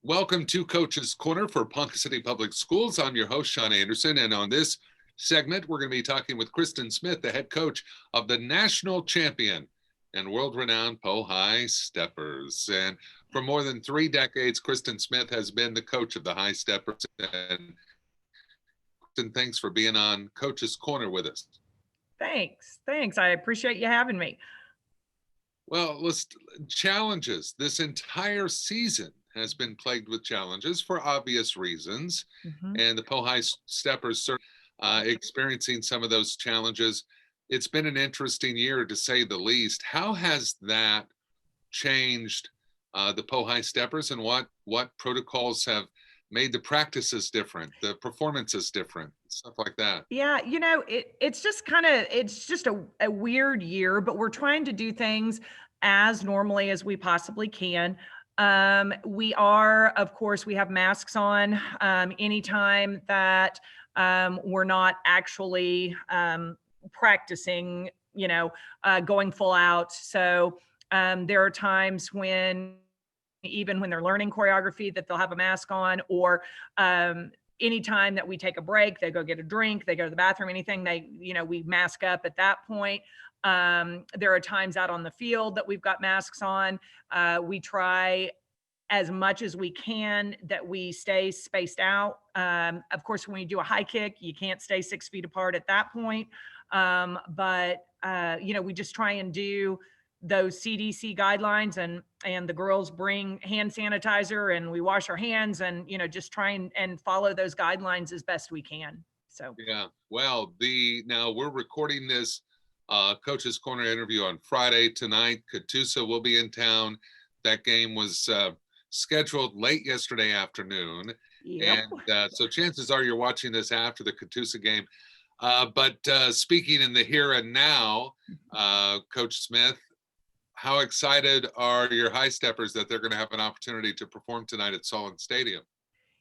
Welcome to Coach's Corner for Ponca City Public Schools. I'm your host, Sean Anderson, and on this segment, we're going to be talking with Kristin Smith, the head coach of the national champion and world-renowned HiSteppers. And for more than 3 decades, Kristin Smith has been the coach of the HiSteppers. And Kristin, thanks for being on Coach's Corner with us. Thanks. I appreciate you having me. Well, challenges. This entire season has been plagued with challenges for obvious reasons. And the HiSteppers are experiencing some of those challenges. It's been an interesting year, to say the least. How has that changed the HiSteppers, and what protocols have made the practices different, the performances different, stuff like that? Yeah, it's just a weird year, but we're trying to do things as normally as we possibly can. We have masks on anytime that we're not actually practicing, going full out. So there are times when, even when they're learning choreography, that they'll have a mask on, or anytime that we take a break, they go get a drink, they go to the bathroom, anything, we mask up at that point. There are times out on the field that we've got masks on. We try as much as we can that we stay spaced out. Of course, when we do a high kick, you can't stay 6 feet apart at that point. But we just try and do those CDC guidelines, and the girls bring hand sanitizer, and we wash our hands, and just try and follow those guidelines as best we can. So yeah, well, now we're recording this Coach's Corner interview on Friday. Tonight, Catoosa will be in town. That game was scheduled late yesterday afternoon. Yep. And so chances are you're watching this after the Catoosa game. But speaking in the here and now, Coach Smith, how excited are your HiSteppers that they're going to have an opportunity to perform tonight at Solon Stadium?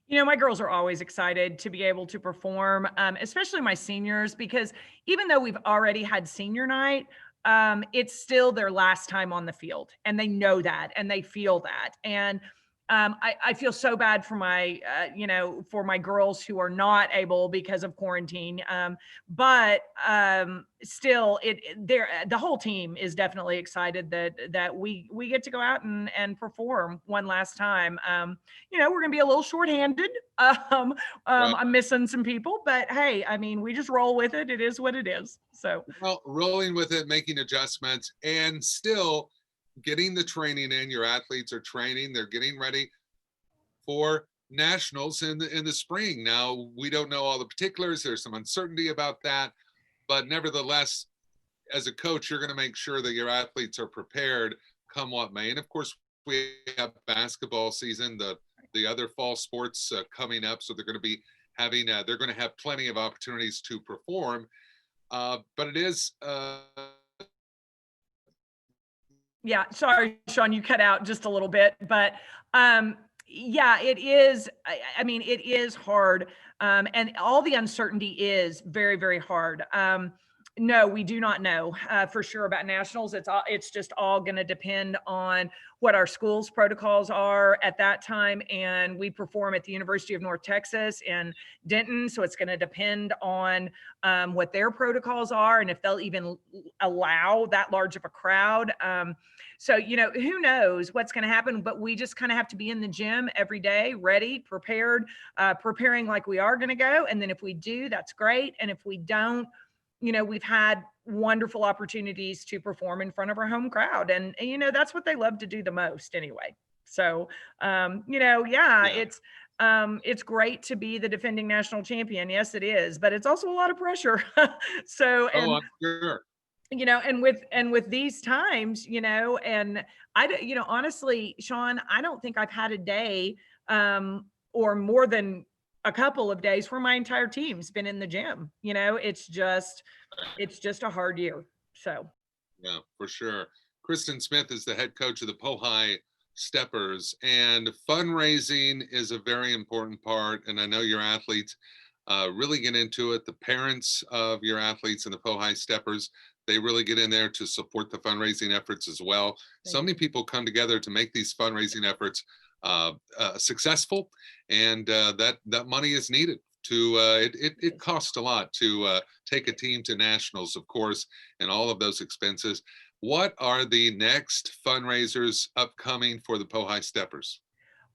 My girls are always excited to be able to perform, especially my seniors, because even though we've already had senior night, it's still their last time on the field, and they know that, and they feel that. And I feel so bad for for my girls who are not able because of quarantine. But still, the whole team is definitely excited that we get to go out and perform one last time. We're going to be a little shorthanded. I'm missing some people, but hey, we just roll with it. It is what it is. So, well, rolling with it, making adjustments, and still getting the training in. Your athletes are training, they're getting ready for nationals in the spring. Now, we don't know all the particulars, there's some uncertainty about that, but nevertheless, as a coach, you're going to make sure that your athletes are prepared come what may. And of course, we have basketball season, the other fall sports coming up, so they're going to be having they're going to have plenty of opportunities to perform, but it is yeah, sorry, Sean, you cut out just a little bit, but yeah, it is. It is hard, and all the uncertainty is very, very hard. No, we do not know for sure about nationals. It's just all going to depend on what our school's protocols are at that time, and we perform at the University of North Texas in Denton, so it's going to depend on what their protocols are, and if they'll even allow that large of a crowd. So, who knows what's going to happen, but we just kind of have to be in the gym every day, ready, prepared, preparing like we are going to go. And then if we do, that's great. And if we don't, we've had wonderful opportunities to perform in front of our home crowd. And that's what they love to do the most anyway. So, it's great to be the defending national champion. Yes, it is, but it's also a lot of pressure. So, I'm sure. And with these times, and honestly, Sean, I don't think I've had a day, or more than a couple of days where my entire team's been in the gym. It's just a hard year. So. Yeah, for sure. Kristin Smith is the head coach of the HiSteppers, and fundraising is a very important part. And I know your athletes really get into it. The parents of your athletes and the HiSteppers, they really get in there to support the fundraising efforts as well. So many people come together to make these fundraising efforts successful, and that money is needed to it costs a lot to take a team to nationals, of course, and all of those expenses. What are the next fundraisers upcoming for the HiSteppers?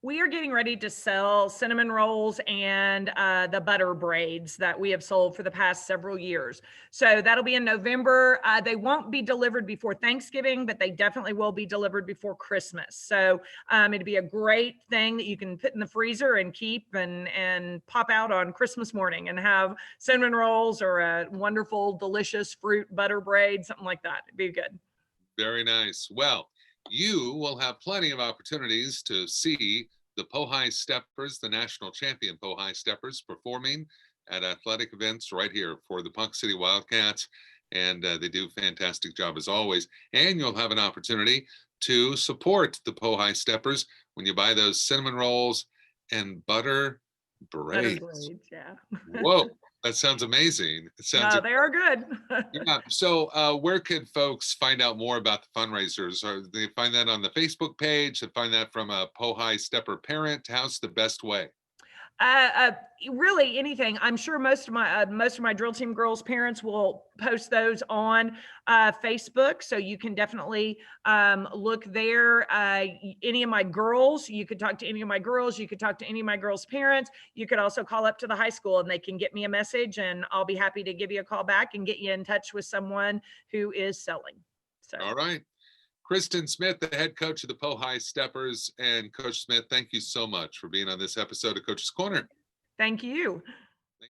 We are getting ready to sell cinnamon rolls and the butter braids that we have sold for the past several years. So that'll be in November. They won't be delivered before Thanksgiving, but they definitely will be delivered before Christmas. So it'd be a great thing that you can put in the freezer and keep and pop out on Christmas morning and have cinnamon rolls or a wonderful, delicious fruit butter braid, something like that. It'd be good. Very nice. Well, you will have plenty of opportunities to see the HiSteppers, the national champion HiSteppers, performing at athletic events right here for the Ponca City Wildcats. And they do a fantastic job as always. And you'll have an opportunity to support the HiSteppers when you buy those cinnamon rolls and butter Butter braids. braids, yeah. Whoa, that sounds amazing. It sounds No, they are good. yeah. So, where can folks find out more about the fundraisers? Or they find that on the Facebook page? They find that from a HiStepper parent? How's the best way? Uh, uh, Really anything. I'm sure most of my drill team girls' parents will post those on Facebook, so you can definitely look there. Any of my girls, you could talk to any of my girls. You could talk to any of my girls' parents. You could also call up to the high school, and they can get me a message, and I'll be happy to give you a call back and get you in touch with someone who is selling. So. All right. Kristin Smith, the head coach of the HiSteppers. And Coach Smith, thank you so much for being on this episode of Coach's Corner. Thank you.